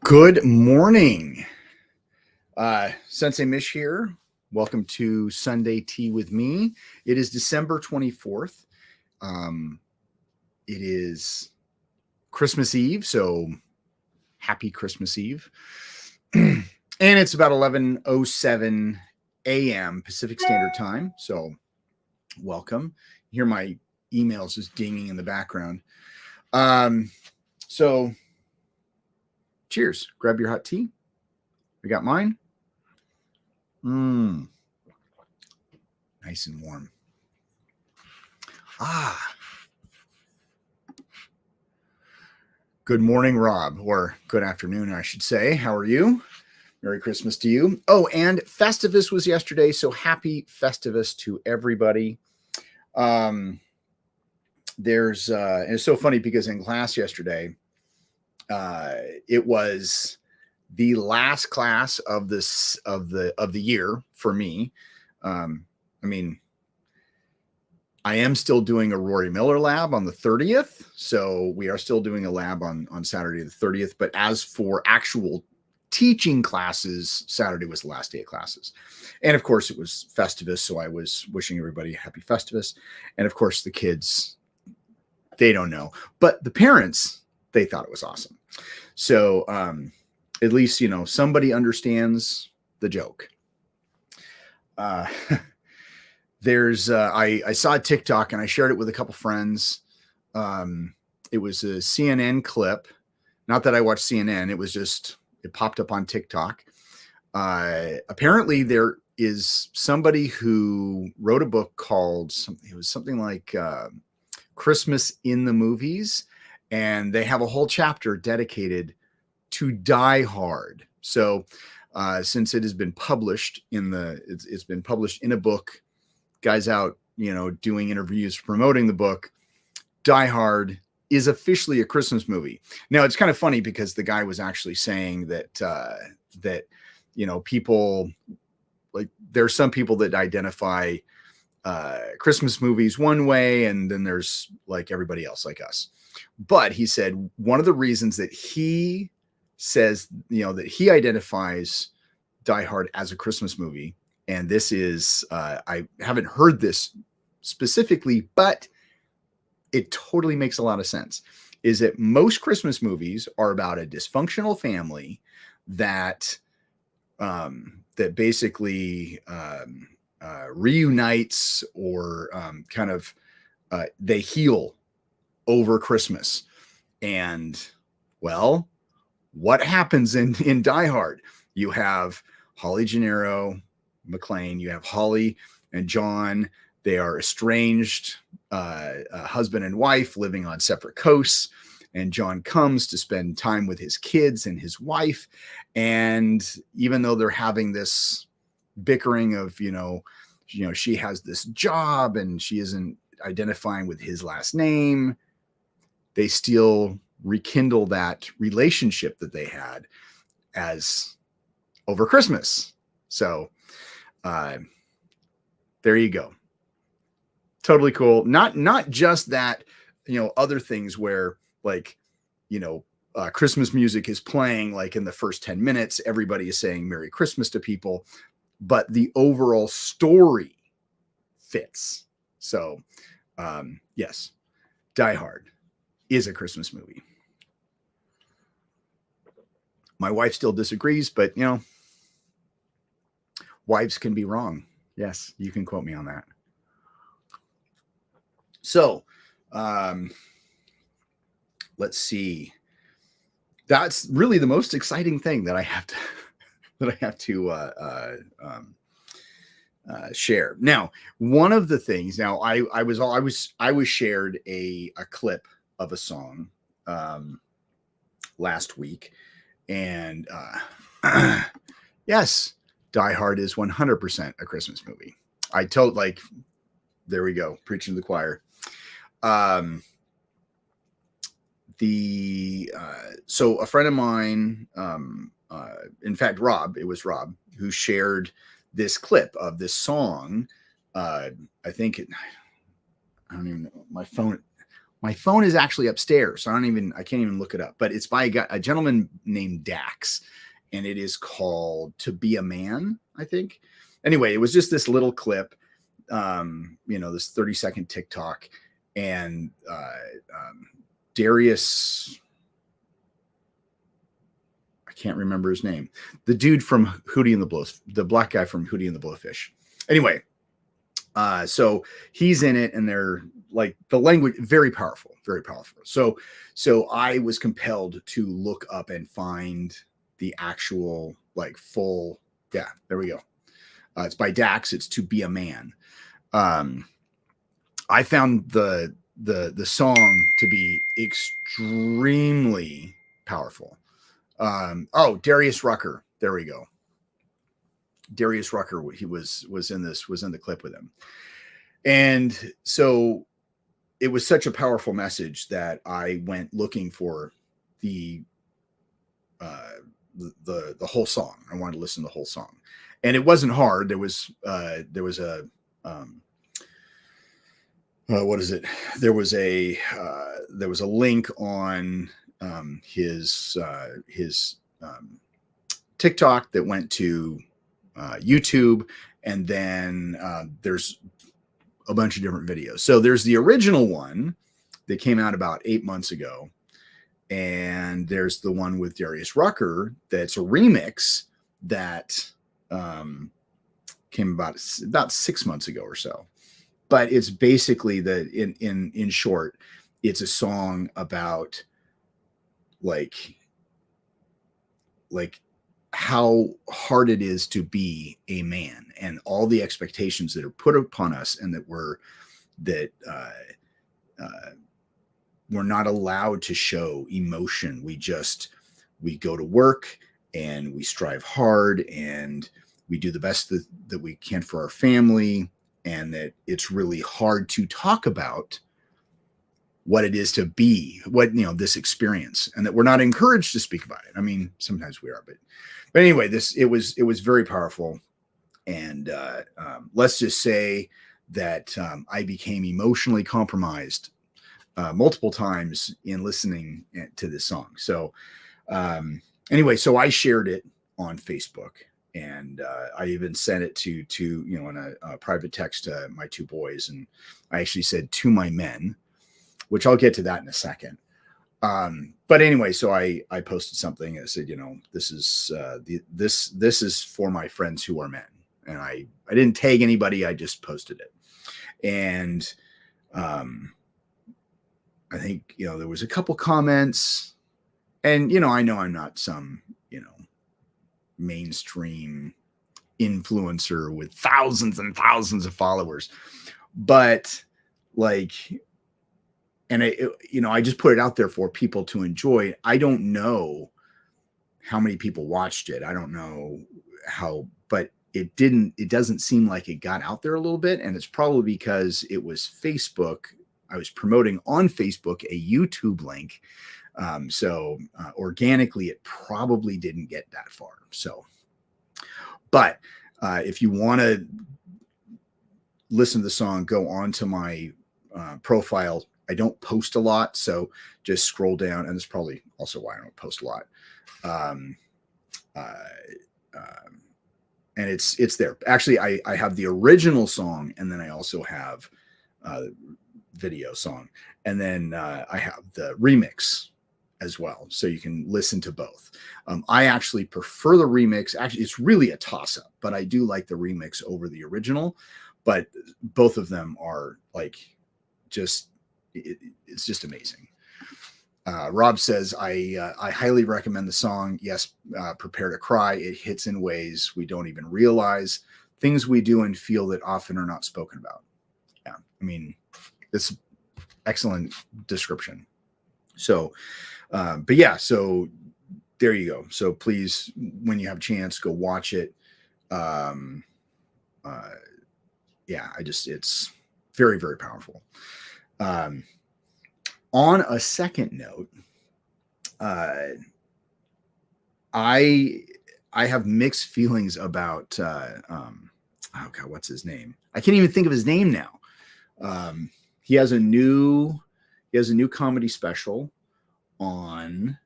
Good morning. Sensei Mish here. Welcome to Sunday Tea with me. It is December 24th. It is Christmas Eve, so happy Christmas Eve. And it's about 11:07 a.m. Pacific Standard Time, so welcome. You hear my emails just dinging in the background. So cheers. Grab your hot tea. I got mine. Nice and warm. Good morning, Rob, or good afternoon, I should say. How are you? Merry Christmas to you. Oh, and Festivus was yesterday, so happy Festivus to everybody. It's so funny because in class yesterday, it was the last class of the year for me. I am still doing a Rory Miller lab on the 30th. So we are still doing a lab on Saturday the 30th. But as for actual teaching classes, Saturday was the last day of classes. And of course, it was Festivus. So I was wishing everybody a happy Festivus. And of course, the kids, they don't know. But the parents, they thought it was awesome. So at least, somebody understands the joke. I saw a TikTok and I shared it with a couple friends. It was a CNN clip. Not that I watch CNN. It popped up on TikTok. Apparently there is somebody who wrote a book called something like Christmas in the Movies. And they have a whole chapter dedicated to Die Hard. So since it has been published it's been published in a book, guys out, doing interviews, promoting the book, Die Hard is officially a Christmas movie. Now it's kind of funny because the guy was actually saying that people, like, there's some people that identify Christmas movies one way, and then there's like everybody else like us. But he said one of the reasons that he says, that he identifies Die Hard as a Christmas movie, and this is, I haven't heard this specifically, but it totally makes a lot of sense, is that most Christmas movies are about a dysfunctional family that basically reunites or they heal over Christmas. And well, what happens in Die Hard? You have Holly Gennaro, McClane, you have Holly and John. They are estranged, husband and wife living on separate coasts. And John comes to spend time with his kids and his wife. And even though they're having this bickering of, she has this job and she isn't identifying with his last name, they still rekindle that relationship that they had as over Christmas. So there you go. Totally cool. Not just that, other things where, like, Christmas music is playing, like in the first 10 minutes, everybody is saying Merry Christmas to people, but the overall story fits. So yes, Die Hard is a Christmas movie. My wife still disagrees, but wives can be wrong. Yes, you can quote me on that. So let's see. That's really the most exciting thing that I have to share. Now, one of the things. Now, I was shared a clip of a song last week, and yes, Die Hard is 100% a Christmas movie. There we go, preaching to the choir. So a friend of mine, in fact, it was Rob who shared this clip of this song. I don't even know, my My phone is actually upstairs, so I can't even look it up. But it's by a gentleman named Dax, and it is called "To Be a Man," I think. Anyway, it was just this little clip, this 30-second TikTok, and Darius, I can't remember his name, the dude from Hootie and the Blows, the black guy from Hootie and the Blowfish. Anyway, so he's in it, and they're like, the language, very powerful, very powerful. So I was compelled to look up and find the actual like full. Yeah, there we go. It's by Dax. It's "To Be a Man." I found the song to be extremely powerful. Darius Rucker. There we go. Darius Rucker. He was in the clip with him, and so it was such a powerful message that I went looking for the whole song. I wanted to listen to the whole song, and it wasn't hard. There was a what is it? There was a link on his TikTok that went to YouTube, and then there's a bunch of different videos. So there's the original one that came out about 8 months ago, and there's the one with Darius Rucker that's a remix that came about 6 months ago or so. But it's basically in short, it's a song about like how hard it is to be a man, and all the expectations that are put upon us, and that we're not allowed to show emotion. We go to work, and we strive hard, and we do the best that we can for our family, and that it's really hard to talk about what it is to be, this experience, and that we're not encouraged to speak about it. I mean, sometimes we are, but anyway, it was very powerful. And let's just say that I became emotionally compromised multiple times in listening to this song. So anyway, so I shared it on Facebook, and I even sent it to in a private text to my two boys, and I actually said "to my men," which I'll get to that in a second. But anyway, so I posted something. I said, this is this is for my friends who are men, and I didn't tag anybody. I just posted it, and I think there was a couple comments, and I know I'm not some mainstream influencer with thousands and thousands of followers, but and I just put it out there for people to enjoy. I don't know how many people watched it. I don't know how, but it doesn't seem like it got out there a little bit. And it's probably because it was Facebook. I was promoting on Facebook a YouTube link. So organically, it probably didn't get that far. So, but if you want to listen to the song, go on to my profile. I don't post a lot, so just scroll down, and that's probably also why I don't post a lot. And it's there. Actually, I have the original song, and then I also have video song, and then I have the remix as well, so you can listen to both. I actually prefer the remix. Actually, it's really a toss-up, but I do like the remix over the original. But both of them are it's just amazing. Rob says, I highly recommend the song. Yes, Prepare to Cry. It hits in ways we don't even realize. Things we do and feel that often are not spoken about. Yeah, I mean, it's excellent description. So, but yeah, so there you go. So please, when you have a chance, go watch it. Yeah, it's very, very powerful. On a second note, I have mixed feelings about oh God, what's his name? I can't even think of his name now. He has a new He has a new comedy special on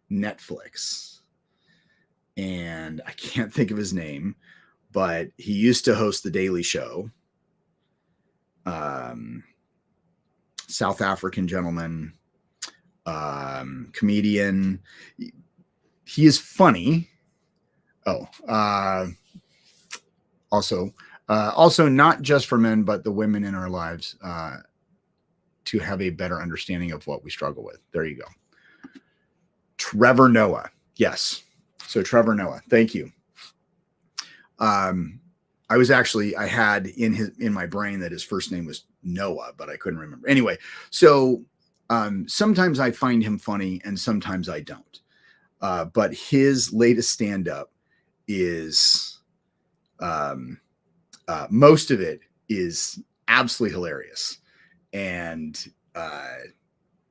Netflix, and I can't think of his name, but he used to host The Daily Show. South African gentleman, comedian. He is funny. Also not just for men, but the women in our lives, to have a better understanding of what we struggle with. There you go. Trevor Noah. Yes. So Trevor Noah. Thank you. I had in my brain that his first name was Noah, but I couldn't remember. Anyway, so sometimes I find him funny and sometimes I don't. But his latest stand-up is, most of it is absolutely hilarious. And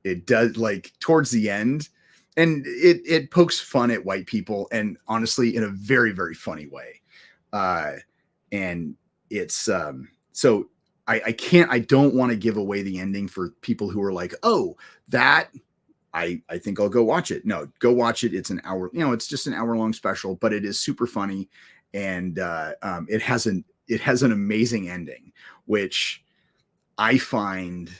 it does, like, towards the end, and it pokes fun at white people, and honestly, in a very, very funny way. And it's, so I don't want to give away the ending for people who are like, oh, that I think I'll go watch it. No, go watch it. It's an hour, it's just an hour-long special, but it is super funny. And it has an amazing ending, which I find,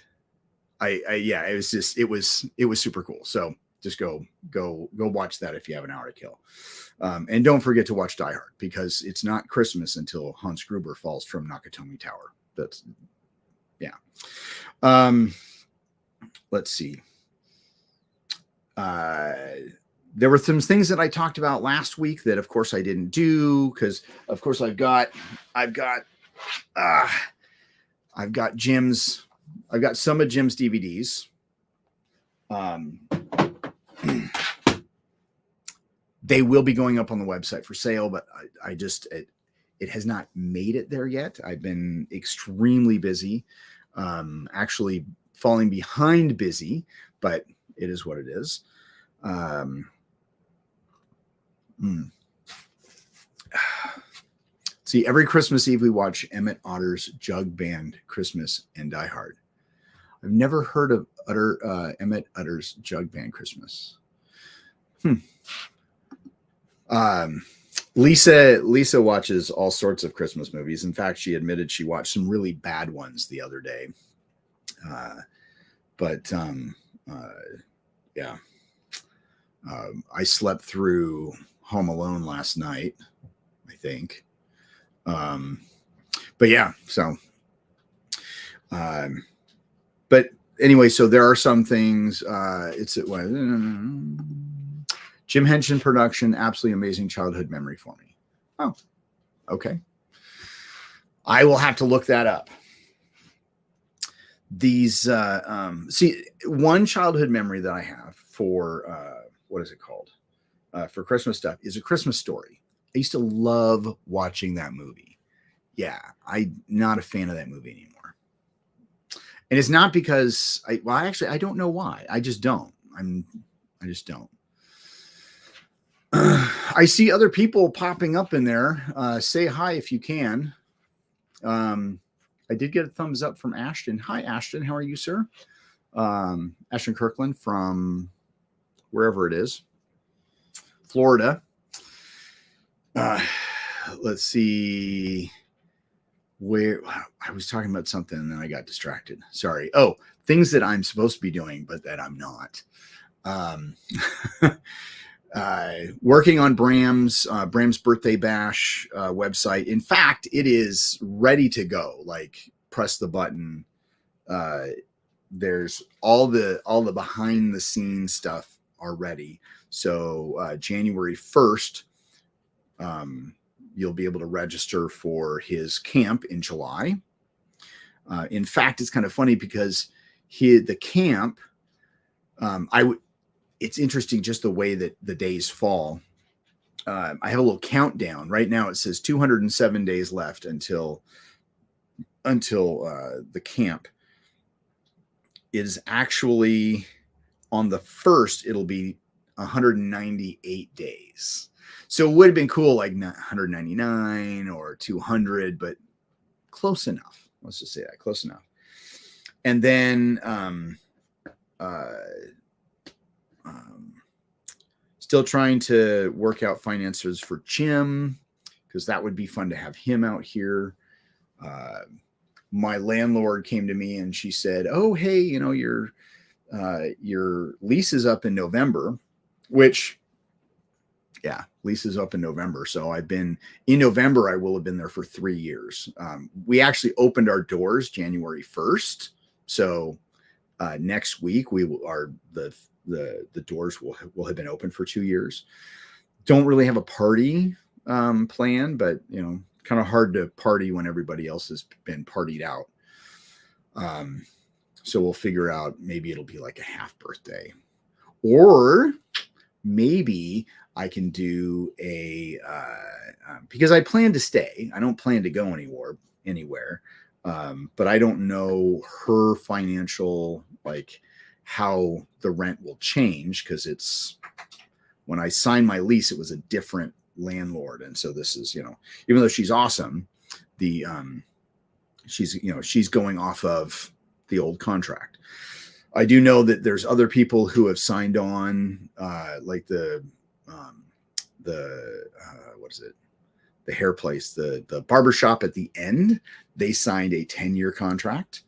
it was super cool. So just go watch that if you have an hour to kill. And don't forget to watch Die Hard, because it's not Christmas until Hans Gruber falls from Nakatomi Tower. That's, yeah. Let's see. There were some things that I talked about last week that, of course, I didn't do, because, of course, I've got Jim's. I've got some of Jim's DVDs. They will be going up on the website for sale, but it has not made it there yet. I've been extremely busy, actually falling behind busy, but it is what it is. See, every Christmas Eve we watch Emmett Otter's Jug Band Christmas and Die Hard. I've never heard of Emmett Otter's Jug Band Christmas. Lisa watches all sorts of Christmas movies. In fact, she admitted she watched some really bad ones the other day. Yeah. I slept through Home Alone last night, I think. But yeah, so, but anyway, so there are some things, it's Jim Henson production, absolutely amazing childhood memory for me. Oh, okay. I will have to look that up. These, see, one childhood memory that I have for, what is it called? For Christmas stuff is A Christmas Story. I used to love watching that movie. Yeah, I'm not a fan of that movie anymore. And it's not because I don't know why. I just don't. I just don't. I see other people popping up in there. Say hi if you can. I did get a thumbs up from Ashton. Hi, Ashton. How are you, sir? Ashton Kirkland from wherever it is. Florida. Let's see. Where I was talking about something and then I got distracted. Sorry. Oh, things that I'm supposed to be doing, but that I'm not. Working on Bram's birthday bash website. In fact, it is ready to go. Like, press the button. There's all the behind the scenes stuff are ready. So January 1st, you'll be able to register for his camp in July. In fact, it's kind of funny because the camp, it's interesting just the way that the days fall. I have a little countdown right now. It says 207 days left until the camp. It is actually on the 1st. It'll be 198 days. So it would have been cool, like 199 or 200, but close enough. Let's just say that, close enough. And then uh, um, still trying to work out finances for Jim, because that would be fun to have him out here. My landlord came to me and she said, "Oh, hey, you know, your lease is up in November," which, yeah, lease is up in November. So in November, I will have been there for 3 years. We actually opened our doors January 1st. So next week the doors will have been open for 2 years. Don't really have a party plan, but you know, kind of hard to party when everybody else has been partied out. So we'll figure out, maybe it'll be like a half birthday, or maybe I can do because I plan to stay. I don't plan to go anywhere. But I don't know her financial, like how the rent will change, because when I signed my lease, it was a different landlord. And so this is, you know, even though she's awesome, she's going off of the old contract. I do know that there's other people who have signed on, like what is it? The hair place, the barbershop at the end, they signed a 10-year contract.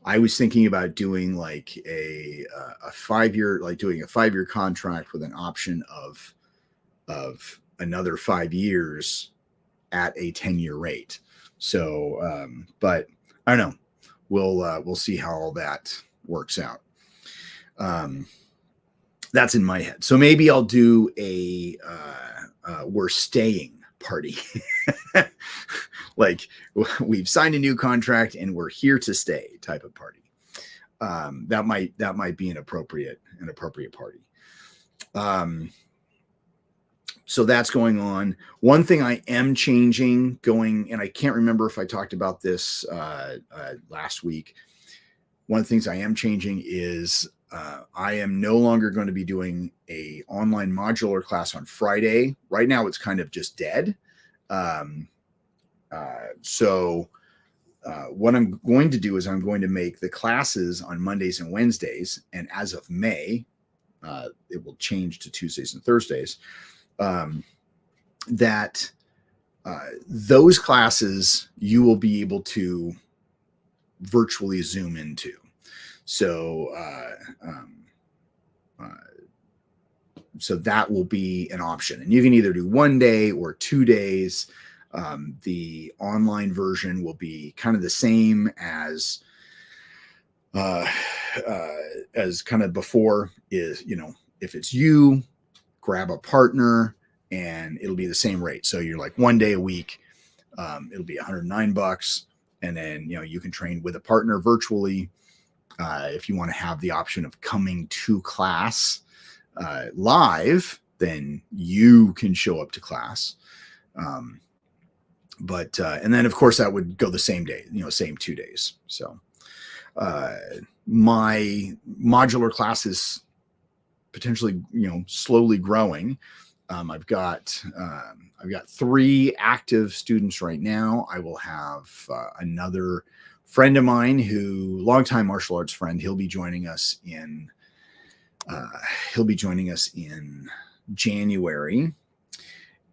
I was thinking about doing like a 5-year, like doing a 5-year contract with an option of another 5 years at a 10-year rate. So, but I don't know. We'll see how all that works out. That's in my head. So maybe I'll do a we're staying party. Like, we've signed a new contract and we're here to stay type of party. That might be an appropriate party. So that's going on. One thing I am changing, and I can't remember if I talked about this last week. One of the things I am changing is I am no longer going to be doing a online modular class on Friday. Right now, it's kind of just dead. So what I'm going to do is I'm going to make the classes on Mondays and Wednesdays. And as of May, it will change to Tuesdays and Thursdays. Those classes you will be able to virtually Zoom into. So that will be an option, and you can either do 1 day or 2 days. The online version will be kind of the same as kind of before. Is, you know, if it's you, grab a partner and it'll be the same rate. So you're like 1 day a week, it'll be $109, and then, you know, you can train with a partner virtually. If you want to have the option of coming to class live, then you can show up to class. And then of course that would go the same day, you know, same 2 days. So my modular class is potentially, you know, slowly growing. I've got 3 active students right now. I will have another friend of mine longtime martial arts friend. He'll be joining us in January,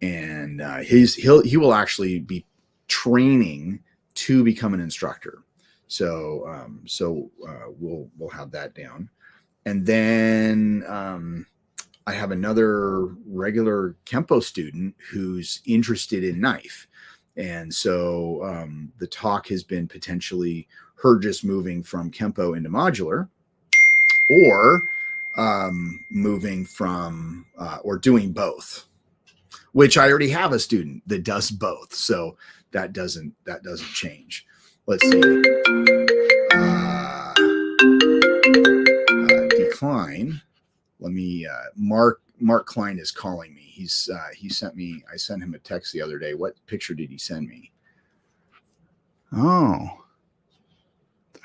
and he will actually be training to become an instructor. So we'll have that down. And then I have another regular Kempo student who's interested in knife. And so the talk has been potentially her just moving from Kempo into modular, or moving from or doing both, which I already have a student that does both. So that doesn't change. Let's see. Decline. Let me Mark Klein is calling me. I sent him a text the other day. What picture did he send me? Oh,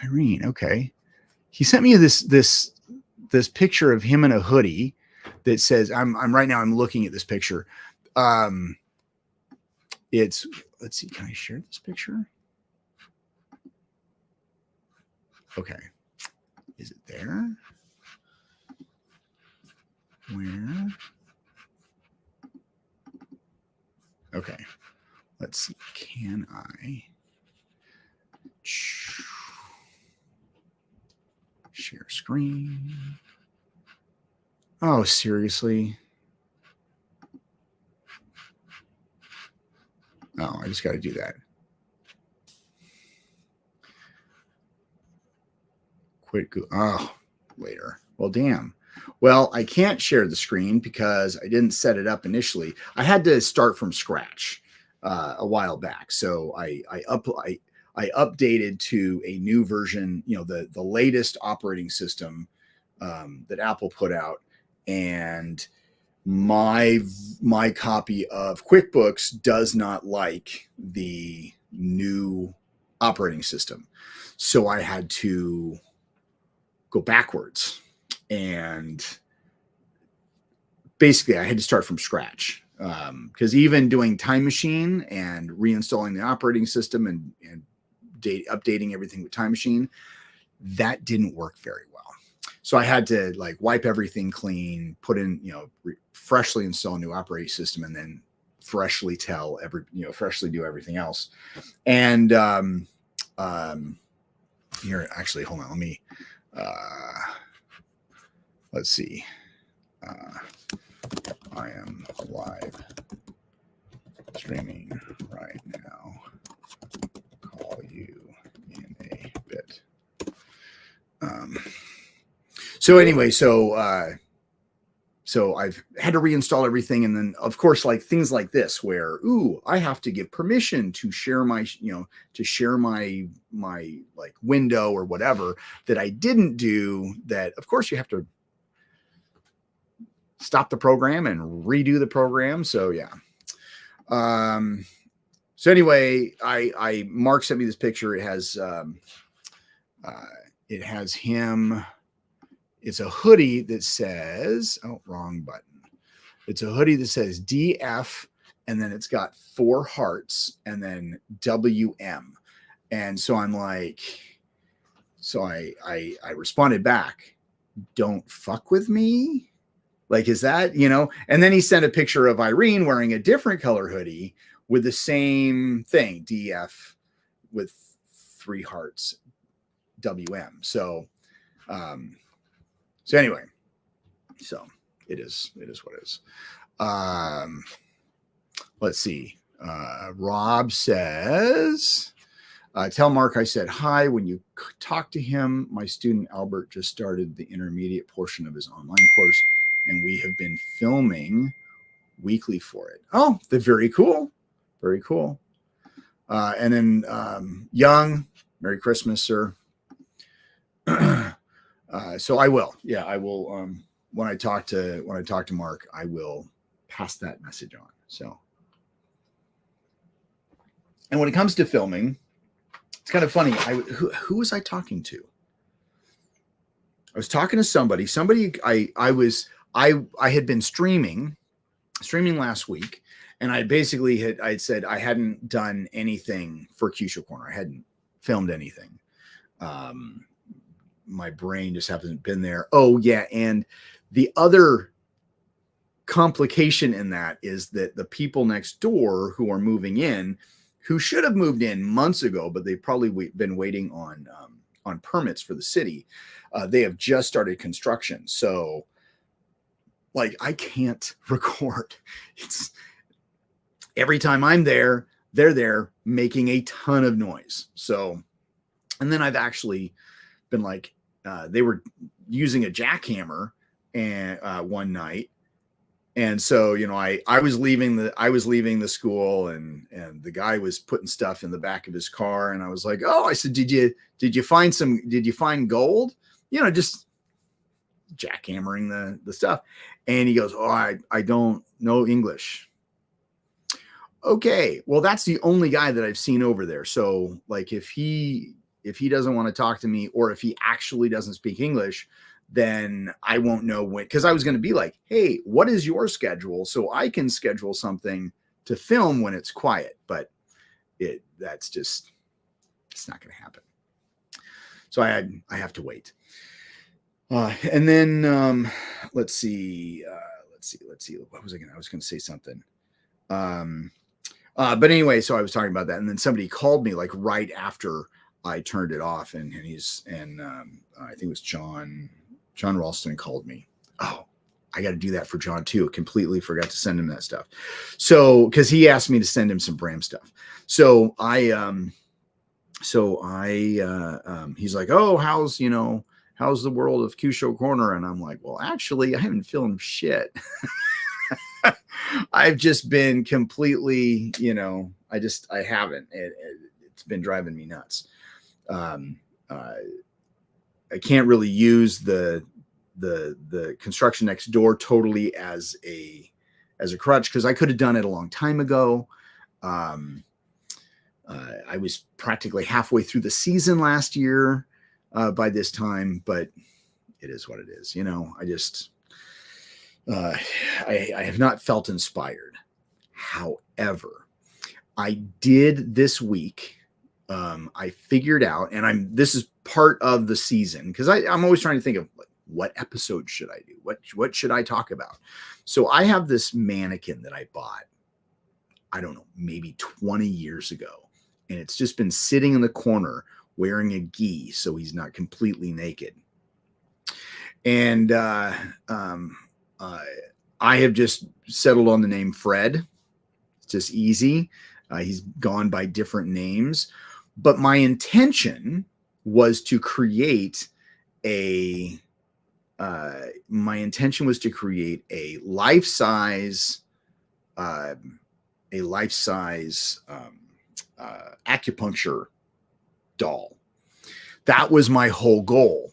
Irene. Okay. He sent me this picture of him in a hoodie that says, I'm right now, I'm looking at this picture. Let's see, can I share this picture? Okay. Is it there? Where? Okay. Let's see. Can I share screen? Oh, seriously? Oh, I just got to do that. Quit. Oh, later. Well, damn. Well, I can't share the screen because I didn't set it up initially. I had to start from scratch a while back, so I updated to a new version. You know, the latest operating system that Apple put out, and my copy of QuickBooks does not like the new operating system, so I had to go backwards, and basically I had to start from scratch, because even doing Time Machine and reinstalling the operating system and updating everything with Time Machine, that didn't work very well. So I had to like wipe everything clean, put in, freshly install a new operating system, and then freshly freshly do everything else. And here, actually, hold on, let me let's see. I am live streaming right now. Call you in a bit. So anyway, so I've had to reinstall everything, and then of course, like things like this, where I have to give permission to share my like window or whatever that I didn't do. That of course you have to stop the program and redo the program. So yeah. So anyway, Mark sent me this picture. It has him. It's a hoodie that says, wrong button. It's a hoodie that says DF, and then it's got 4 hearts and then WM. And so I'm like, I responded back, don't fuck with me. Like, is that, and then he sent a picture of Irene wearing a different color hoodie with the same thing, DF with 3 hearts, WM. So anyway, so it is what it is. Let's see. Rob says, tell Mark I said hi. When you talk to him, my student Albert just started the intermediate portion of his online course, and we have been filming weekly for it. Oh, they're very cool. Very cool. And then Young, Merry Christmas, sir. So I will. Yeah, I will. When I talk to Mark, I will pass that message on. So, and when it comes to filming, it's kind of funny. Who was I talking to? I was talking to somebody. I had been streaming last week, and I'd said I hadn't done anything for Kyushu Corner. I hadn't filmed anything. My brain just hasn't been there. Oh yeah, and the other complication in that is that the people next door who are moving in, who should have moved in months ago, but they've probably been waiting on permits for the city. They have just started construction, so like I can't record. It's every time I'm there, they're there making a ton of noise. So, and then I've actually been like, they were using a jackhammer and one night, and so I was leaving the school, and the guy was putting stuff in the back of his car, and I was like, I said, did you find gold? Just jackhammering the stuff. And he goes, I don't know English. Okay, well, that's the only guy that I've seen over there. So like if he doesn't want to talk to me, or if he actually doesn't speak English, then I won't know when, because I was going to be like, hey, what is your schedule? So I can schedule something to film when it's quiet, but it's not going to happen. So I have to wait. And then let's see. What was I going to say something. But anyway, so I was talking about that, and then somebody called me like right after I turned it off, and I think it was John Ralston called me. Oh, I got to do that for John too. Completely forgot to send him that stuff. So, because he asked me to send him some Bram stuff. So he's like, oh, how's the world of Q Show Corner? And I'm like, well, actually, I haven't filmed shit. I've just been completely, I haven't. It's been driving me nuts. I can't really use the construction next door totally as a crutch, because I could have done it a long time ago. I was practically halfway through the season last year by this time, but it is what it is. I just I have not felt inspired. However, I did this week. I figured out, and this is part of the season, because I'm always trying to think of what episode should I do? What should I talk about? So I have this mannequin that I bought, I don't know, maybe 20 years ago. And it's just been sitting in the corner wearing a gi, so he's not completely naked. And I have just settled on the name Fred. It's just easy. He's gone by different names, but my intention was to create a life-size acupuncture doll. That was my whole goal.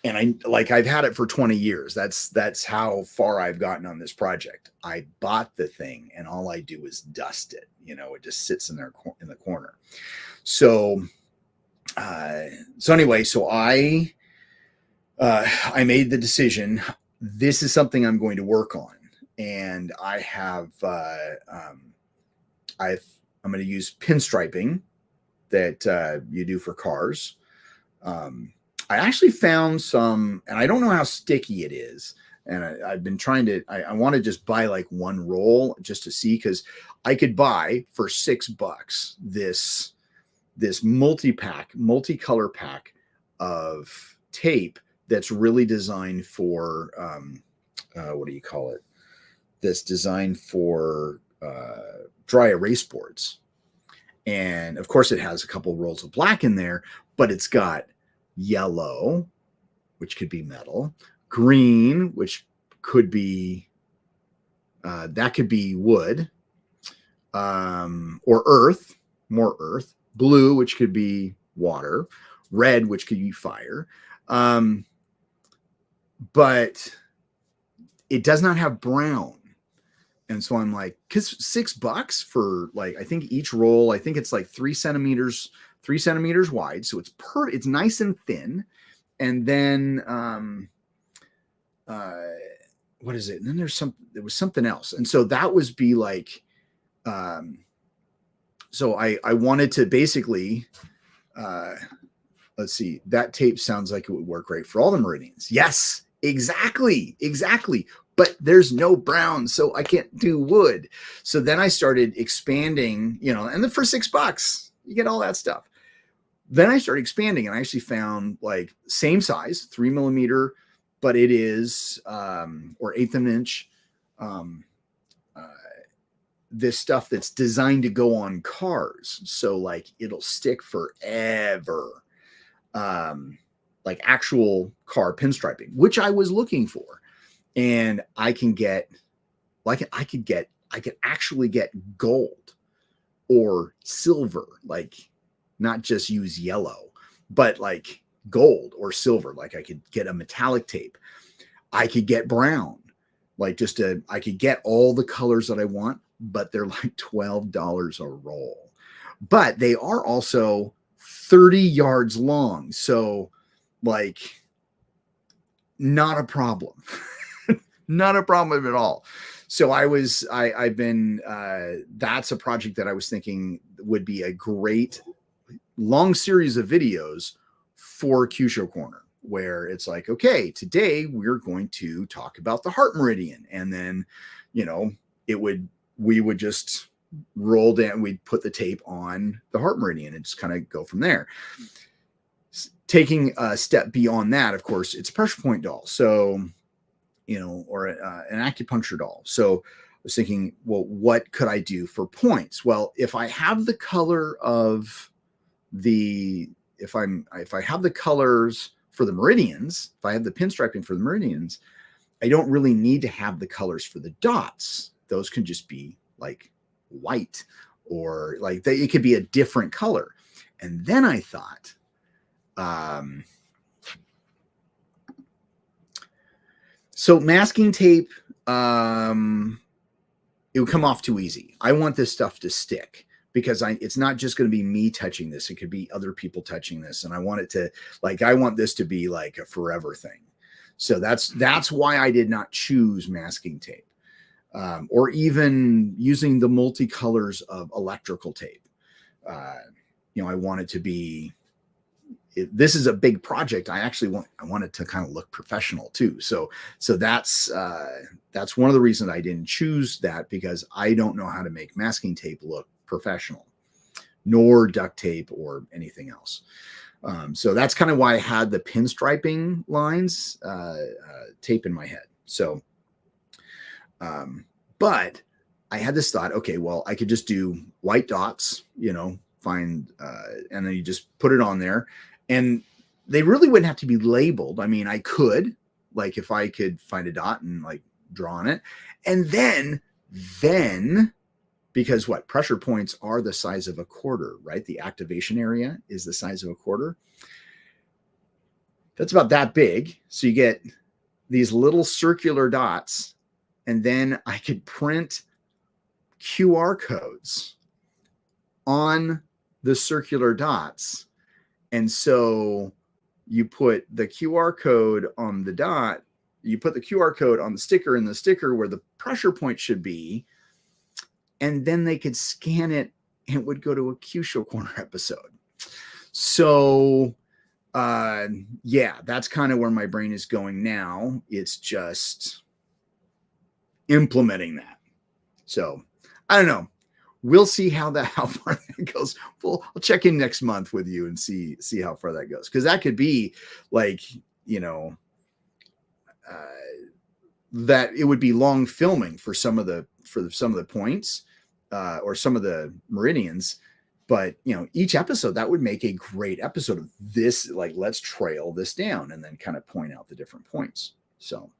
And I've had it for 20 years. That's how far I've gotten on this project. I bought the thing, and all I do is dust it. It just sits in there in the corner. So anyway, so I made the decision. This is something I'm going to work on, and I have I'm going to use pinstriping that you do for cars. I actually found some, and I don't know how sticky it is. And I've been trying to, I want to just buy like one roll just to see, because I could buy for $6 this multicolor pack of tape that's really designed for, what do you call it? That's designed for dry erase boards. And of course it has a couple rolls of black in there, but it's got yellow, which could be metal, green, which could be that could be wood, or earth, more earth, blue, which could be water, red, which could be fire, but it does not have brown. And so I'm like, because $6 for I think each roll, I think it's like 3 centimeters wide. So it's nice and thin. And then, what is it? And then there was something else. And so that was so I wanted to basically, let's see, that tape sounds like it would work great for all the Meridians. Yes, exactly. But there's no brown, so I can't do wood. So then I started expanding, and then for $6, you get all that stuff. Then I started expanding, and I actually found same size, 3mm, but it is, or 1/8 of an inch, this stuff that's designed to go on cars. So it'll stick forever. Actual car pinstriping, which I was looking for. And I can get, I could actually get gold or silver, not just use yellow, but gold or silver. I could get a metallic tape. I could get brown, I could get all the colors that I want, but they're $12 a roll. But they are also 30 yards long. So not a problem. Not a problem at all. So I've been, that's a project that I was thinking would be a great long series of videos for Q-Show Corner, where it's like, okay, today we're going to talk about the heart meridian. And then, you know, we would just roll down, we'd put the tape on the heart meridian and just kind of go from there. Taking a step beyond that, of course, it's a pressure point doll. So, you know, or an acupuncture doll. So I was thinking, well, what could I do for points? Well, if I have the color of if I have the colors for the meridians, if I have the pinstriping for the meridians, I don't really need to have the colors for the dots. Those can just be like white, or like it could be a different color. And then I thought, so masking tape, it would come off too easy. I want this stuff to stick, because it's not just going to be me touching this. It could be other people touching this. And I want it to, like, I want this to be like a forever thing. So that's why I did not choose masking tape, or even using the multicolors of electrical tape. You know, I want it to be, this is a big project. I want it to kind of look professional too. So that's one of the reasons I didn't choose that, because I don't know how to make masking tape look professional, nor duct tape or anything else. So that's kind of why I had the pinstriping lines tape in my head. So, but I had this thought, okay, well, I could just do white dots, you know, and then you just put it on there, and they really wouldn't have to be labeled. I mean, I could, like, if I could find a dot and like draw on it, and then because what, pressure points are the size of a quarter, right? The activation area is the size of a quarter. That's about that big. So you get these little circular dots, and then I could print QR codes on the circular dots. And so you put the QR code on the dot, you put the QR code on the sticker, and the sticker where the pressure point should be, and then they could scan it and it would go to a Q-Show Corner episode. So yeah, that's kind of where my brain is going now. It's just implementing that. So I don't know. We'll see how far that goes. I'll check in next month with you and see how far that goes. Because that could be like, you know, that it would be long filming for some of the points or some of the meridians. But, you know, each episode, that would make a great episode of this. Like, let's trail this down and then kind of point out the different points. So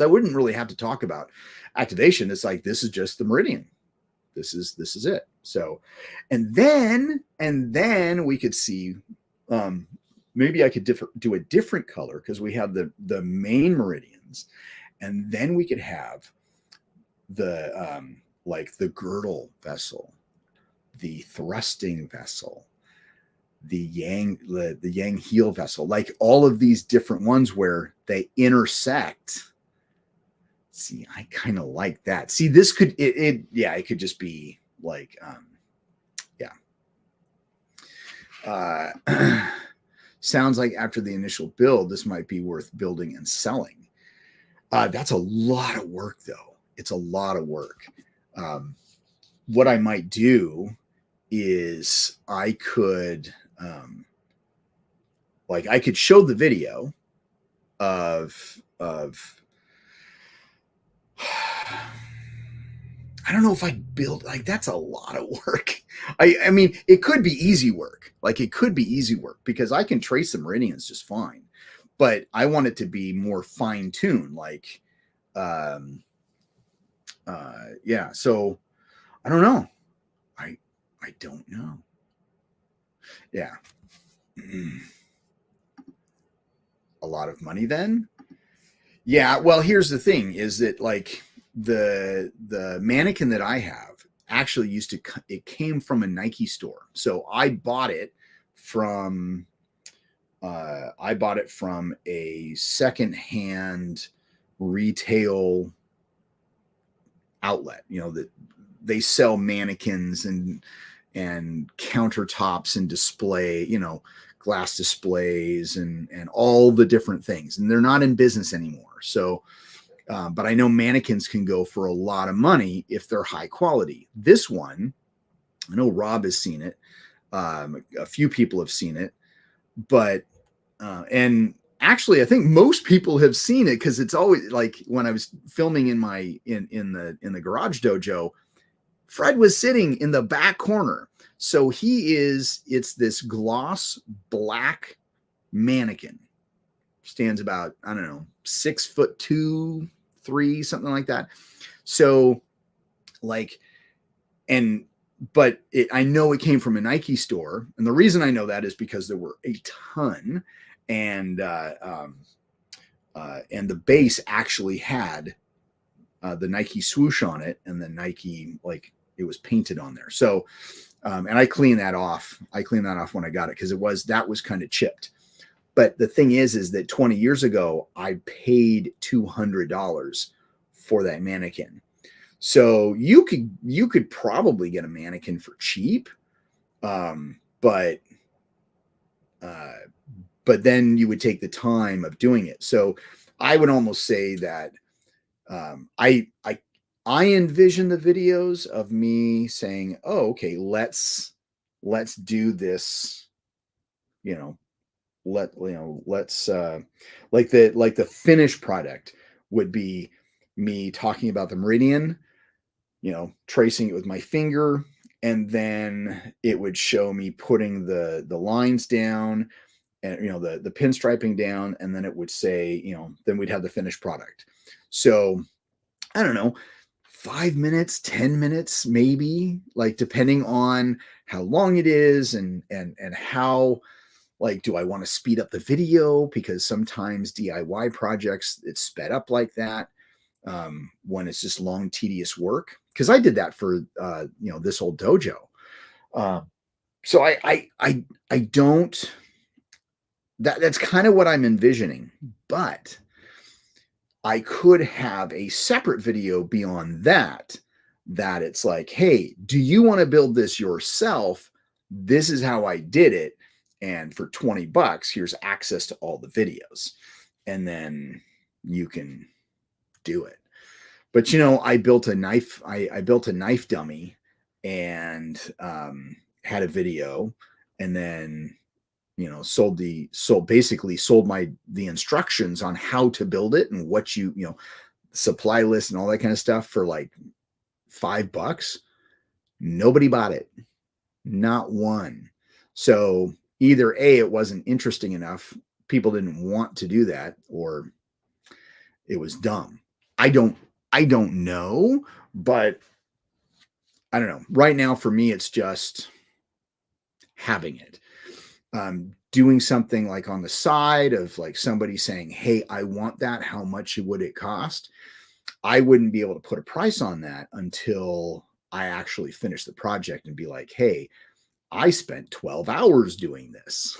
I wouldn't really have to talk about activation. It's like, this is just the meridian. This is it. So, and then we could see, maybe I could do a different color, because we have the main meridians, and then we could have the like the girdle vessel, the thrusting vessel, the yang heel vessel, like all of these different ones where they intersect. See, I kind of like that. See, this could, it could just be like, sounds like after the initial build, this might be worth building and selling. That's a lot of work, though. It's a lot of work. What I might do is I could, like, I could show the video of I don't know if I'd build, like, that's a lot of work. I mean, it could be easy work. Like, it could be easy work, because I can trace the meridians just fine, but I want it to be more fine tuned. Like, yeah. So I don't know. I don't know. Yeah. A lot of money then. Yeah. Well, here's the thing is that, like, the mannequin that I have actually it came from a Nike store. So I bought it from a secondhand retail outlet, you know, that they sell mannequins and countertops and display, you know, glass displays and all the different things. And they're not in business anymore. So, but I know mannequins can go for a lot of money if they're high quality. This one, I know Rob has seen it. A few people have seen it, but and actually, I think most people have seen it because it's always like when I was filming in the garage dojo, Fred was sitting in the back corner. So it's this gloss black mannequin, stands about, I don't know, 6'2", 3, something like that. So like, but I know it came from a Nike store. And the reason I know that is because there were a ton, and the base actually had the Nike swoosh on it, and the Nike, like, it was painted on there. So, and I cleaned that off. I cleaned that off when I got it, because that was kind of chipped. But the thing is that 20 years ago, I paid $200 for that mannequin. So you could probably get a mannequin for cheap, but then you would take the time of doing it. So I would almost say that I envision the videos of me saying, "Oh, okay, let's do this," let's like the finished product would be me talking about the meridian, tracing it with my finger, and then it would show me putting the lines down, and the pinstriping down, and then it would say, then we'd have the finished product. So I don't know, 5 minutes, 10 minutes, maybe, like, depending on how long it is, and how, like, do I want to speed up the video? Because sometimes DIY projects, it's sped up like that, when it's just long, tedious work. Because I did that for this old dojo. So I don't. That's kind of what I'm envisioning, but I could have a separate video beyond that. That it's like, hey, do you want to build this yourself? This is how I did it. And for $20, here's access to all the videos. And then you can do it. But I built a knife. I built a knife dummy, and had a video, and then sold the instructions on how to build it, and what supply list and all that kind of stuff, for like $5. Nobody bought it, not one. So either A, it wasn't interesting enough, people didn't want to do that, or it was dumb. I don't know, but I don't know. Right now, for me, it's just having it. Doing something like on the side of, like, somebody saying, hey, I want that. How much would it cost? I wouldn't be able to put a price on that until I actually finish the project and be like, hey, I spent 12 hours doing this.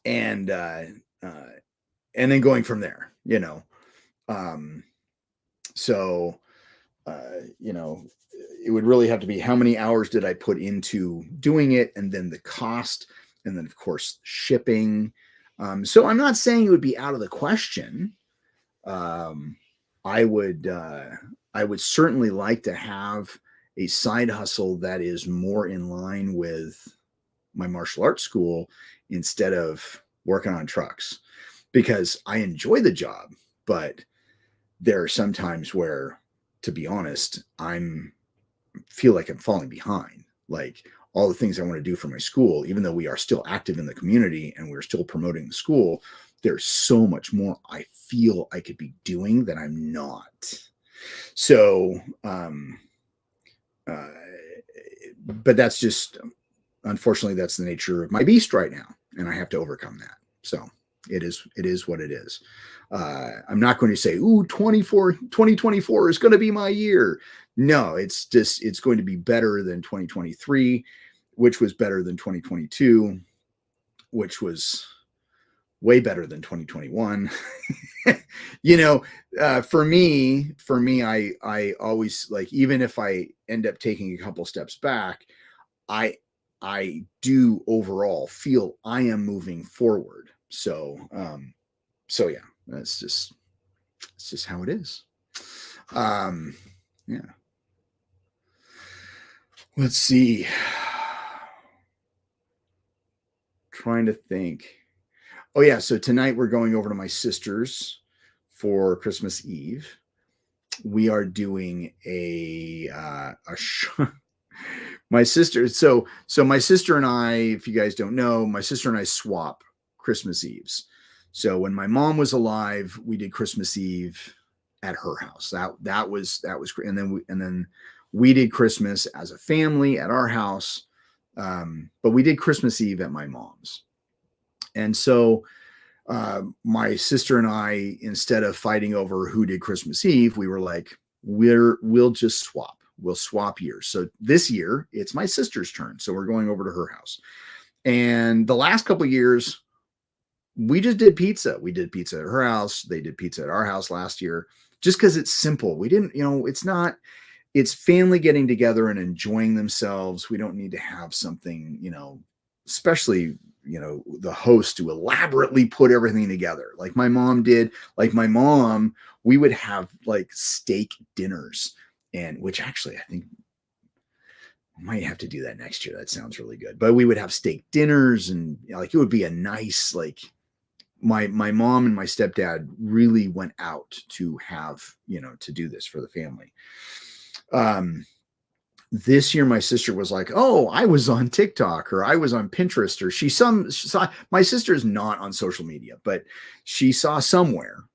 And then going from there, so, it would really have to be, how many hours did I put into doing it, and then the cost, and then of course shipping. So I'm not saying it would be out of the question. I would certainly like to have a side hustle that is more in line with my martial arts school, instead of working on trucks, because I enjoy the job, but there are some times where, to be honest, feel like I'm falling behind. Like, all the things I want to do for my school, even though we are still active in the community and we're still promoting the school, there's so much more I feel I could be doing that I'm not. So, but that's just, unfortunately, that's the nature of my beast right now, and I have to overcome that. So it is what it is. I'm not going to say, ooh, 2024 is going to be my year. No, it's going to be better than 2023, which was better than 2022, which was way better than 2021. For me, I always, like, even if I end up taking a couple steps back, I do overall feel I am moving forward. So yeah, it's just how it is. Yeah. Let's see. Trying to think. Oh yeah, so tonight we're going over to my sister's for Christmas Eve. We are doing my sister. So my sister and I, if you guys don't know, my sister and I swap Christmas Eves. So when my mom was alive, we did Christmas Eve at her house. That was and then we did Christmas as a family at our house. But we did Christmas Eve at my mom's. And so my sister and I, instead of fighting over who did Christmas Eve, we were like, we'll just swap. We'll swap years. So this year it's my sister's turn. So we're going over to her house. And the last couple of years, we just did pizza. We did pizza at her house. They did pizza at our house last year, just because it's simple. We didn't, it's family getting together and enjoying themselves. We don't need to have something, especially, the host to elaborately put everything together like my mom did. Like my mom, we would have like steak dinners, and which actually I think I might have to do that next year. That sounds really good. But we would have steak dinners, and like it would be a nice, like, my mom and my stepdad really went out to have, to do this for the family. This year my sister was like, oh, I was on TikTok, or I was on Pinterest, or she saw, my sister's not on social media, but she saw somewhere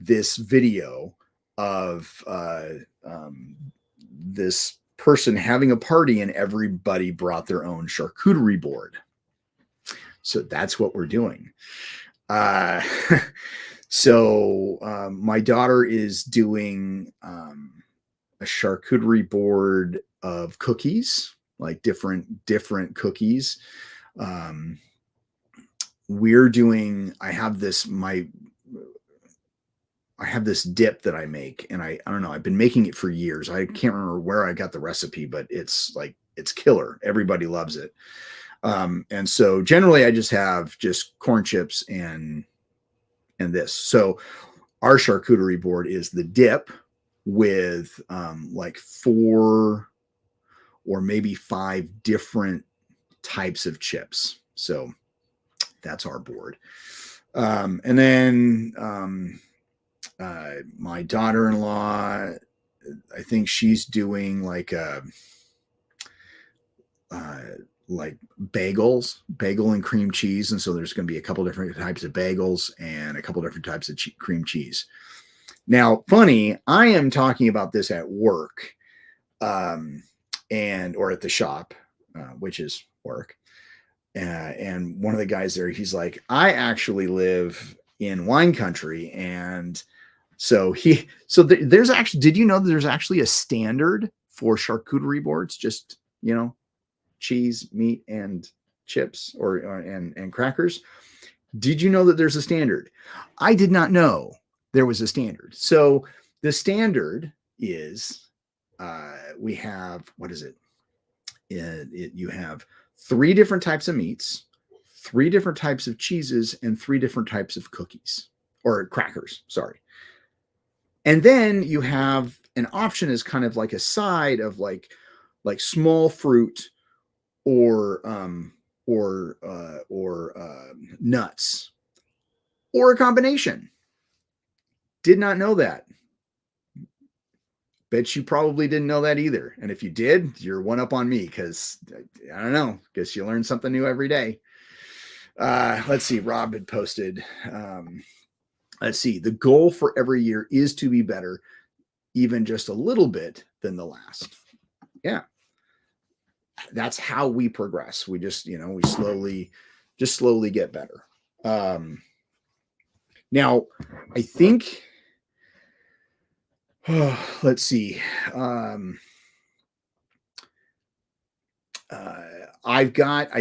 this video of this person having a party, and everybody brought their own charcuterie board. So that's what we're doing. So my daughter is doing a charcuterie board of cookies, like different cookies. We're doing, I have this dip that I make, and I don't know, I've been making it for years. I can't remember where I got the recipe, but it's killer. Everybody loves it. And so generally I just have just corn chips and this. So our charcuterie board is the dip with like 4 or maybe 5 different types of chips. So that's our board. And then my daughter-in-law, I think she's doing like bagel and cream cheese. And so there's going to be a couple different types of bagels and a couple different types of cream cheese. Now, funny, I am talking about this at work, or at the shop, which is work. And one of the guys there, he's like, I actually live in wine country. And so there's actually, did you know that there's actually a standard for charcuterie boards? Just, cheese, meat, and chips, and crackers. Did you know that there's a standard? I did not know there was a standard. So the standard is, we have, what is it? You have 3 different types of meats, 3 different types of cheeses, and 3 different types of cookies or crackers. Sorry. And then you have an option as kind of like a side of like small fruit or nuts, or a combination. Did not know that. Bet you probably didn't know that either. And if you did, you're one up on me, because I don't know. Guess you learn something new every day. Let's see. Rob had posted. Let's see. The goal for every year is to be better, even just a little bit, than the last. Yeah. That's how we progress. We just, we slowly get better. Now, I think, let's see. I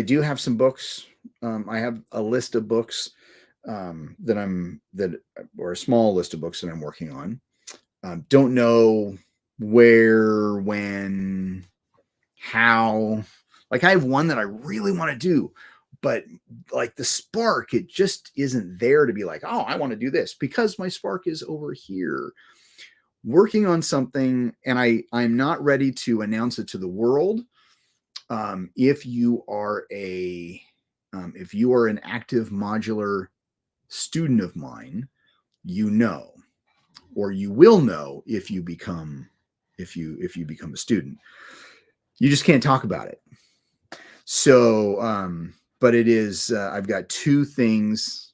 do have some books. I have a list of books or a small list of books that I'm working on. Don't know where, when, how, Like I have one that I really want to do, but like the spark, it just isn't there to be like, oh, I want to do this because my spark is over here working on something, and I'm not ready to announce it to the world. If you are an active modular student of mine, you know, or you will know if you become a student. You just can't talk about it. So, but it is. I've got two things,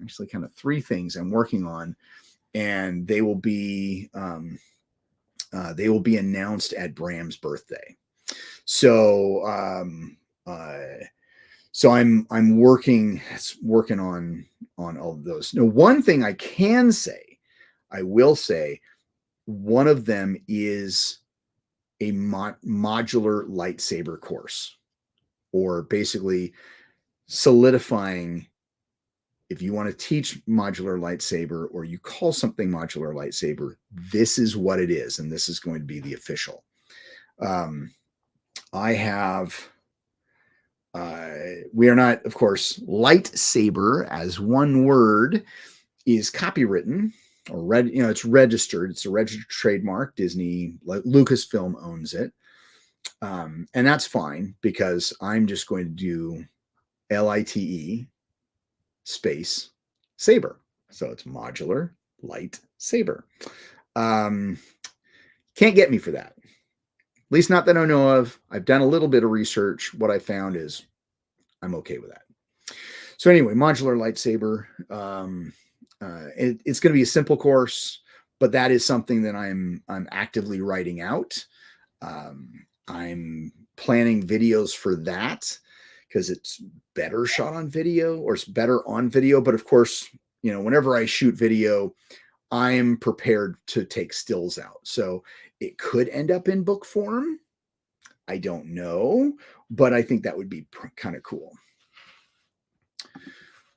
actually, kind of three things I'm working on, and they will be announced at Bram's birthday. So, so I'm working on all of those. Now, one thing I will say, one of them is a modular lightsaber course, or basically solidifying. If you want to teach modular lightsaber, or you call something modular lightsaber, this is what it is, and this is going to be the official. I have. We are not, of course, lightsaber as one word is copywritten or it's registered. It's a registered trademark. Disney, Lucasfilm owns it. And that's fine because I'm just going to do LITE space saber. So it's modular light saber. Can't get me for that. At least not that I know of. I've done a little bit of research. What I found is I'm okay with that. So anyway, modular lightsaber. It's going to be a simple course, but that is something that I'm actively writing out. I'm planning videos for that because it's better shot on video, or it's better on video. But of course, whenever I shoot video, I'm prepared to take stills out. So it could end up in book form. I don't know, but I think that would be kind of cool.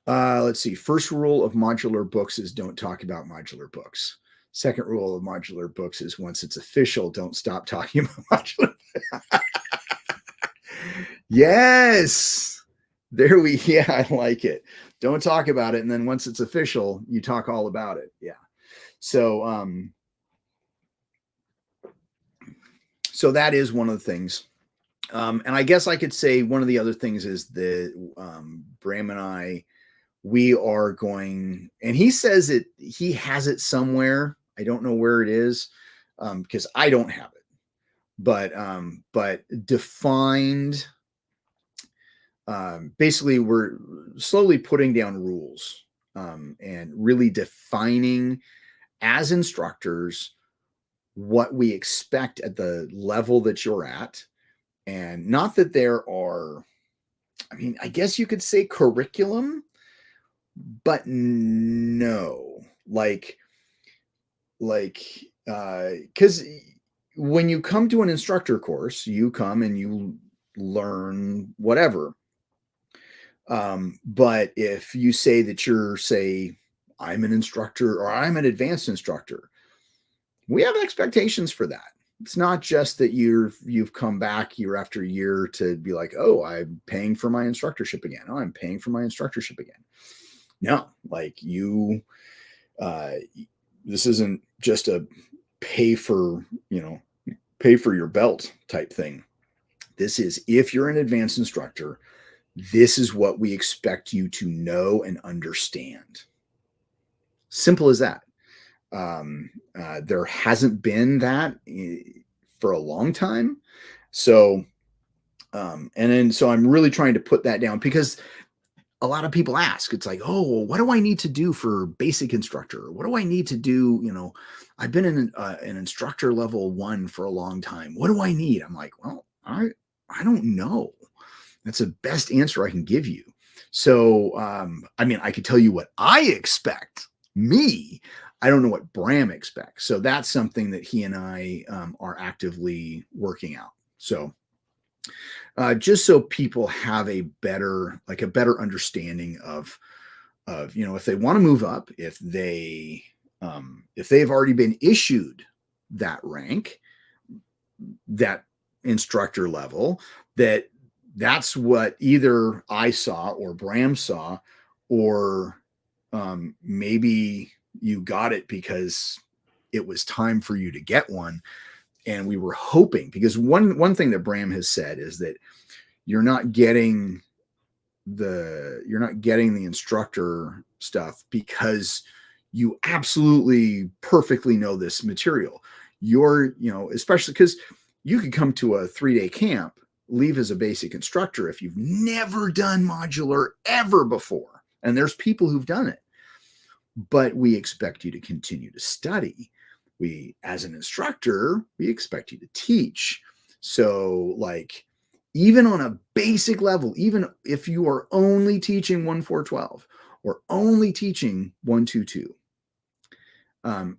Let's see. First rule of modular books is don't talk about modular books. Second rule of modular books is once it's official, don't stop talking about modular. Yes. Yeah, I like it. Don't talk about it. And then once it's official, you talk all about it. Yeah. So, so that is one of the things. And I guess I could say one of the other things is that Bram and I, we are going, and he says he has it somewhere. I don't know where it is because I don't have it, but defined. Basically, we're slowly putting down rules and really defining as instructors what we expect at the level that you're at. And not that there are, I mean, I guess you could say curriculum, but no, because when you come to an instructor course, you come and you learn whatever. But if you say that I'm an instructor or I'm an advanced instructor, we have expectations for that. It's not just that you've come back year after year to be like, oh, I'm paying for my instructorship again. Oh, I'm paying for my instructorship again. No, this isn't just a pay for your belt type thing. This is, if you're an advanced instructor, this is what we expect you to know and understand. Simple as that. There hasn't been that for a long time. So, so I'm really trying to put that down because a lot of people ask, it's like, oh, well, what do I need to do for basic instructor? What do I need to do? I've been in an instructor level 1 for a long time. What do I need? I'm like, well, I don't know. That's the best answer I can give you. So, I mean, I could tell you what I expect. I don't know what Bram expects. So that's something that he and I are actively working out. So just so people have a better understanding of if they want to move up, if they've already been issued that rank, that instructor level, that that's what either I saw or Bram saw, or maybe you got it because it was time for you to get one. And we were hoping, because one thing that Bram has said is that you're not getting the instructor stuff because you absolutely perfectly know this material. You're, especially because you could come to a 3-day camp, leave as a basic instructor if you've never done modular ever before. And there's people who've done it, but we expect you to continue to study. We, as an instructor, we expect you to teach. So like, even on a basic level, even if you are only teaching 1-4-12 or only teaching 1-2-2,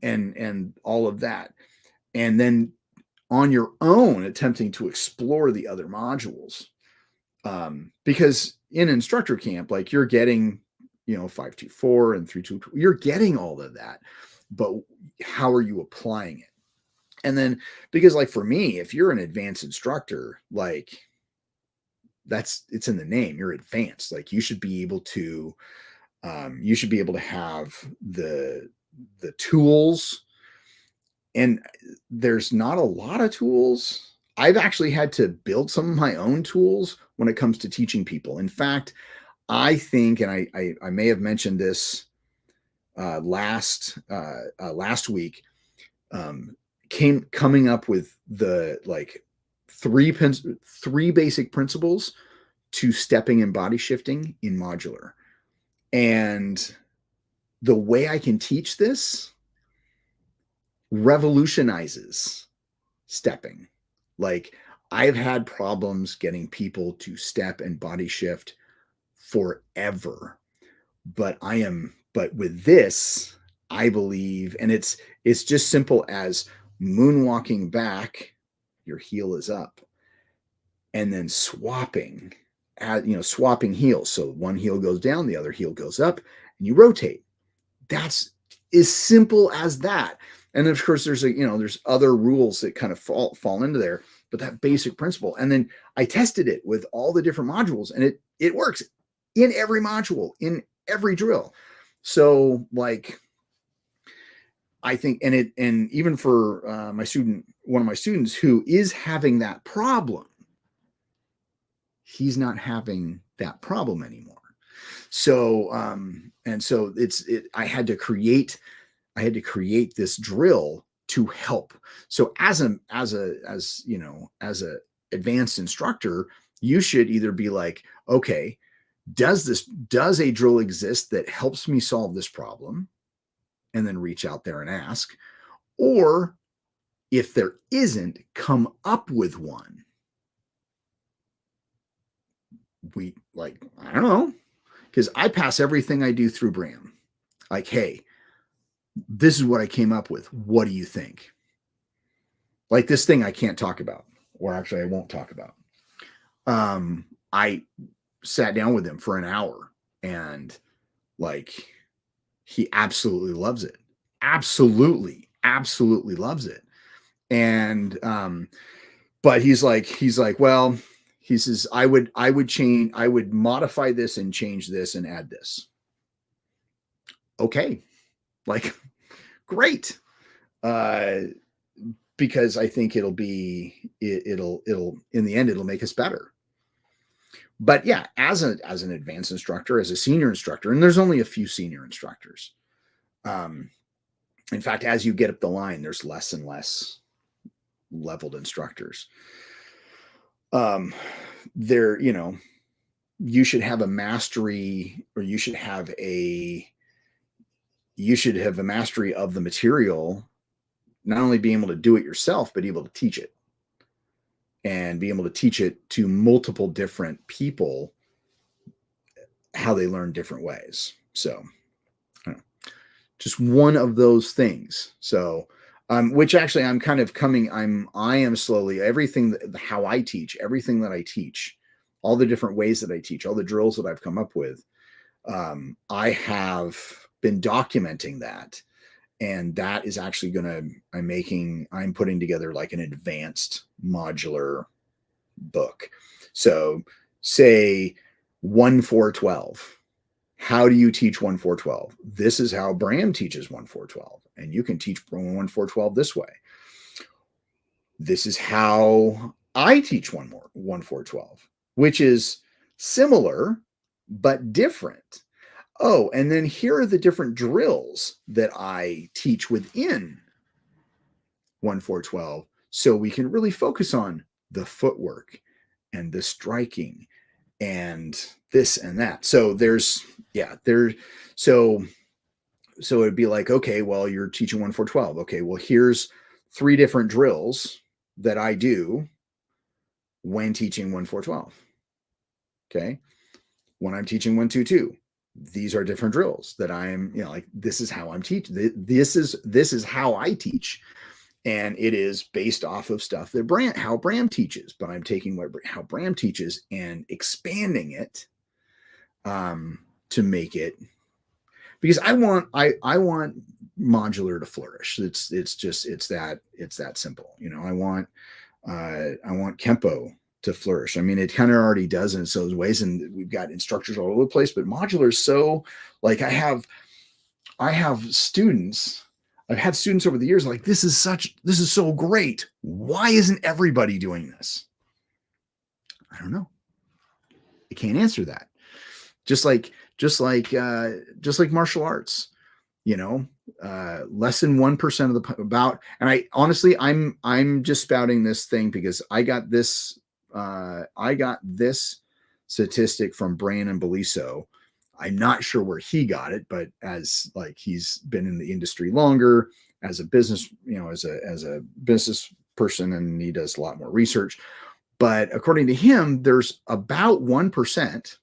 and all of that, and then on your own attempting to explore the other modules, because in instructor camp, like, you're getting 5-2-4 and 3-2-2, you're getting all of that, but how are you applying it? And then, because like for me, if you're an advanced instructor, like, it's in the name, you're advanced. Like, you should be able to have the tools, and there's not a lot of tools. I've actually had to build some of my own tools when it comes to teaching people. In fact, I think, and I may have mentioned this last week, coming up with the like three basic principles to stepping and body shifting in modular. And the way I can teach this revolutionizes stepping. Like, I've had problems getting people to step and body shift forever, but with this, I believe, and it's just simple as moonwalking back, your heel is up, and then swapping heels. So one heel goes down, the other heel goes up, and you rotate. That's as simple as that. And of course, there's other rules that kind of fall into there, but that basic principle. And then I tested it with all the different modules, and it works in every module, in every drill. So like, I think, and even for one of my students who is having that problem, he's not having that problem anymore. So, and so I had to create this drill to help. So as a advanced instructor, you should either be like, okay, does a drill exist that helps me solve this problem? And then reach out there and ask. Or if there isn't, come up with one. I don't know, because I pass everything I do through Bram. Like, hey, this is what I came up with. What do you think? Like, this thing I can't talk about, or actually I won't talk about. I sat down with him for an hour, and like, he absolutely loves it. Absolutely loves it. And but he's like, well, he says, I would modify this and change this and add this. Okay. Like, great. Because I think it'll in the end, it'll make us better. But yeah, as an advanced instructor, as a senior instructor, and there's only a few senior instructors. In fact, as you get up the line, there's less and less leveled instructors. There, you should have a mastery, or you should have a mastery of the material, not only being able to do it yourself, but able to teach it, and be able to teach it to multiple different people, how they learn different ways. So just one of those things. So, which actually I am slowly, how I teach, everything that I teach, all the different ways that I teach, all the drills that I've come up with, I have been documenting that. And that is actually I'm putting together like an advanced modular book. So say 1-4-12. How do you teach 1-4-12? This is how Bram teaches 1-4-12. And you can teach 1-4-12 this way. This is how I teach 1-4-12, which is similar but different. Oh, and then here are the different drills that I teach within 1-4-12, so we can really focus on the footwork and the striking and this and that. So so it'd be like, okay, well, you're teaching 1-4-12. Okay, well, here's 3 different drills that I do when teaching 1-4-12. Okay. When I'm teaching 1-2-2, these are different drills that I'm, like, this is how I'm teaching. This is how I teach. And it is based off of stuff that how Bram teaches, but I'm taking how Bram teaches and expanding it to make it, because I want modular to flourish. It's that simple. I want Kempo to flourish. I mean, it kind of already does in those ways, and we've got instructors all over the place, but modular is so, like, I have students. I've had students over the years like, this is so great. Why isn't everybody doing this? I don't know. I can't answer that. Just like martial arts, less than 1% of and I honestly, I'm just spouting this thing because I got this statistic from Brandon Beliso. I'm not sure where he got it, but as like, he's been in the industry longer as a business, as a business person, and he does a lot more research. But according to him, there's about 1%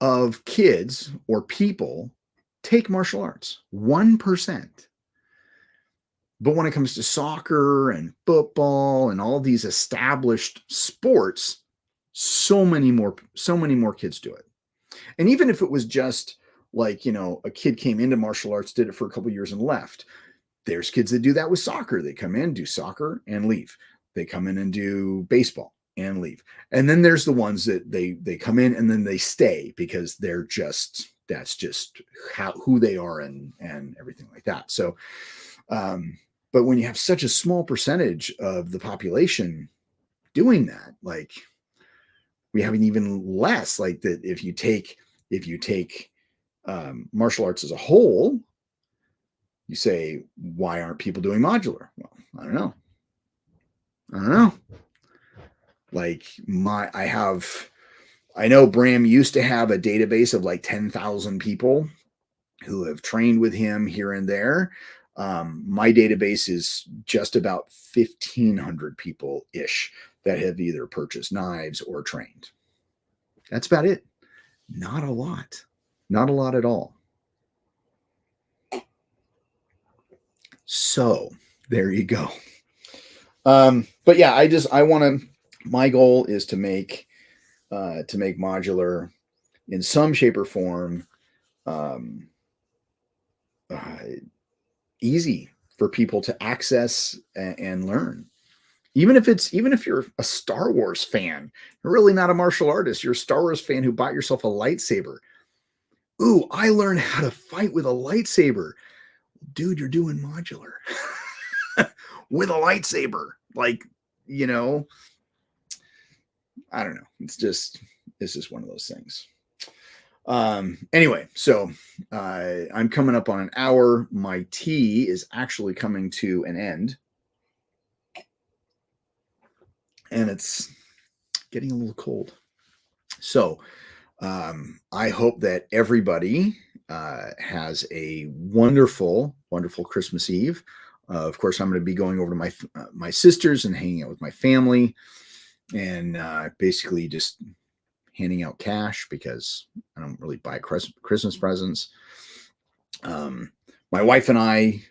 of kids or people take martial arts. 1%. But when it comes to soccer and football and all these established sports, so many more kids do it. And even if it was just like, a kid came into martial arts, did it for a couple of years and left. There's kids that do that with soccer. They come in, do soccer and leave. They come in and do baseball and leave. And then there's the ones that they come in and then they stay because that's just who they are and everything like that. So, but when you have such a small percentage of the population doing that, like, we have an even less, like, that if you take martial arts as a whole, you say, why aren't people doing modular? Well, I don't know. Like, I know Bram used to have a database of like 10,000 people who have trained with him here and there. My database is just about 1,500 people ish that have either purchased knives or trained. That's about it. Not a lot at all. So there you go. But yeah, my goal is to make modular in some shape or form easy for people to access and learn. Even if you're a Star Wars fan, you're really not a martial artist. You're a Star Wars fan who bought yourself a lightsaber. Ooh, I learned how to fight with a lightsaber. Dude, you're doing modular with a lightsaber. Like, I don't know. It's just one of those things. Anyway, so I'm coming up on an hour. My tea is actually coming to an end. And it's getting a little cold. So I hope that everybody has a wonderful, wonderful Christmas Eve. Of course, I'm going to be going over to my sisters and hanging out with my family, and basically just handing out cash because I don't really buy Christmas presents. My wife and I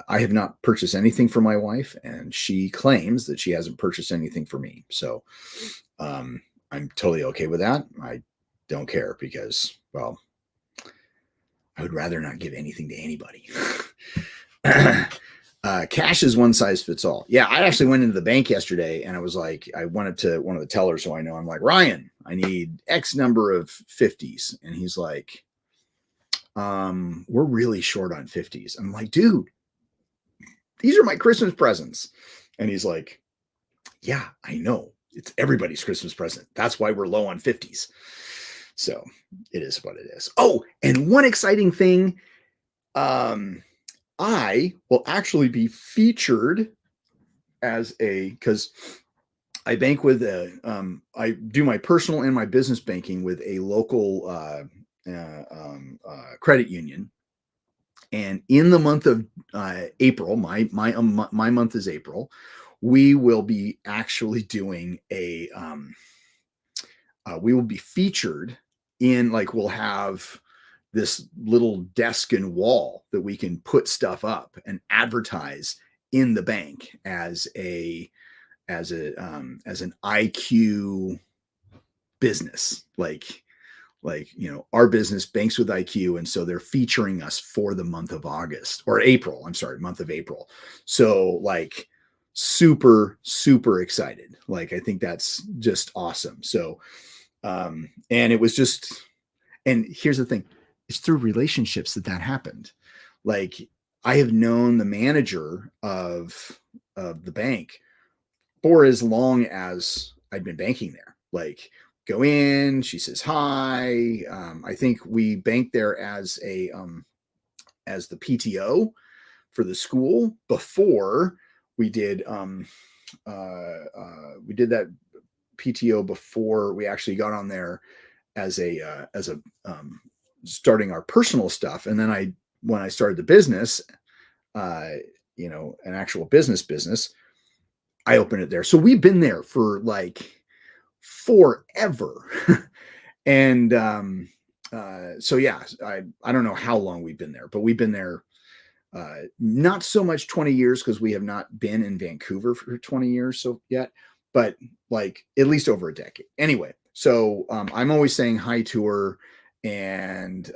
have not purchased anything for my wife, and she claims that she hasn't purchased anything for me. So I'm totally okay with that. I don't care because, well, I would rather not give anything to anybody. Cash is one size fits all. Yeah, I actually went into the bank yesterday and I was like, I went up to one of the tellers who I know. I'm like, Ryan, I need X number of 50s. And he's like, we're really short on 50s. I'm like, dude, these are my Christmas presents. And he's like, yeah, I know. It's everybody's Christmas present. That's why we're low on 50s. So it is what it is. Oh, and one exciting thing, I will actually be featured because I bank with I do my personal and my business banking with a local credit union. And in the month of April, my month is April. We will be actually doing we will be featured in, like, we'll have this little desk and wall that we can put stuff up and advertise in the bank as an IQ business, like our business banks with IQ, and so they're featuring us for the month of August or April. I'm sorry, month of April. So like super excited. Like I think that's just awesome. So and it was just, and here's the thing, it's through relationships that happened. Like I have known the manager of the bank for as long as I'd been banking there. Like go in, she says hi. I think we banked there as the PTO for the school before we did that PTO before we actually got on there as a starting our personal stuff. And then when I started the business, an actual business, I opened it there. So we've been there for like forever. And so yeah, I don't know how long we've been there, but we've been there not so much 20 years because we have not been in Vancouver for 20 years so yet, but like at least over a decade. Anyway, so I'm always saying hi to her and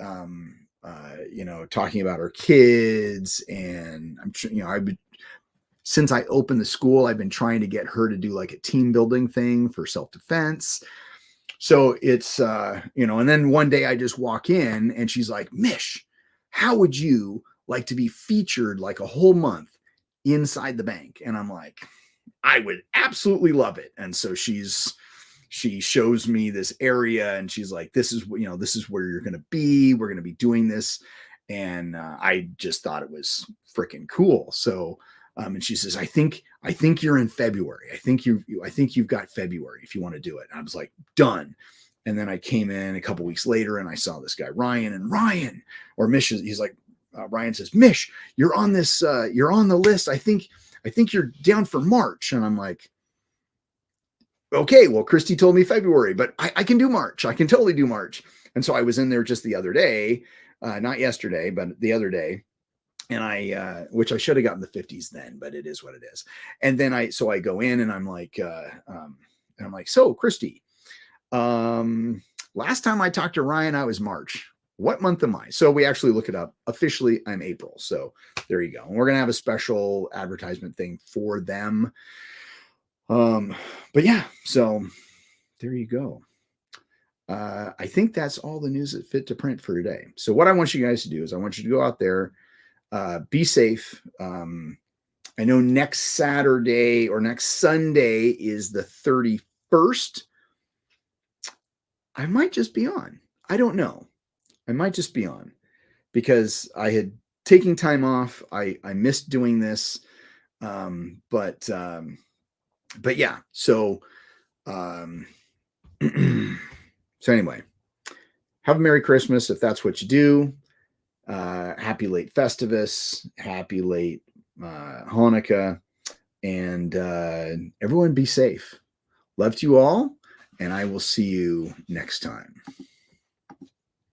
talking about her kids, and since I opened the school, I've been trying to get her to do like a team building thing for self-defense. So it's, and then one day I just walk in and she's like, Mish, how would you like to be featured like a whole month inside the bank? And I'm like, I would absolutely love it. And so she shows me this area and she's like, this is where you're going to be. We're going to be doing this. And I just thought it was freaking cool. So, and she says, I think you're in February. I think you've got February if you want to do it. And I was like, done. And then I came in a couple weeks later and I saw this guy, Ryan, or Mish, he's like, Ryan says, Mish, you're on this, you're on the list. I think you're down for March. And I'm like, okay, well, Christy told me February, but I can do March. I can totally do March. And so I was in there just the other day, not yesterday, but the other day. And which I should have gotten the 50s then, but it is what it is. And then I go in and I'm like, so Christy, last time I talked to Ryan, I was March. What month am I? So we actually look it up. Officially, I'm April. So there you go. And we're going to have a special advertisement thing for them. But yeah, so there you go. I think that's all the news that fit to print for today. So what I want you guys to do is I want you to go out there, be safe. I know next Saturday or next Sunday is the 31st. I might just be on. I don't know. I might just be on because I had taken time off. I missed doing this. But yeah, so, so anyway, have a Merry Christmas if that's what you do. Happy late Festivus, happy late Hanukkah, and everyone be safe. Love to you all, and I will see you next time.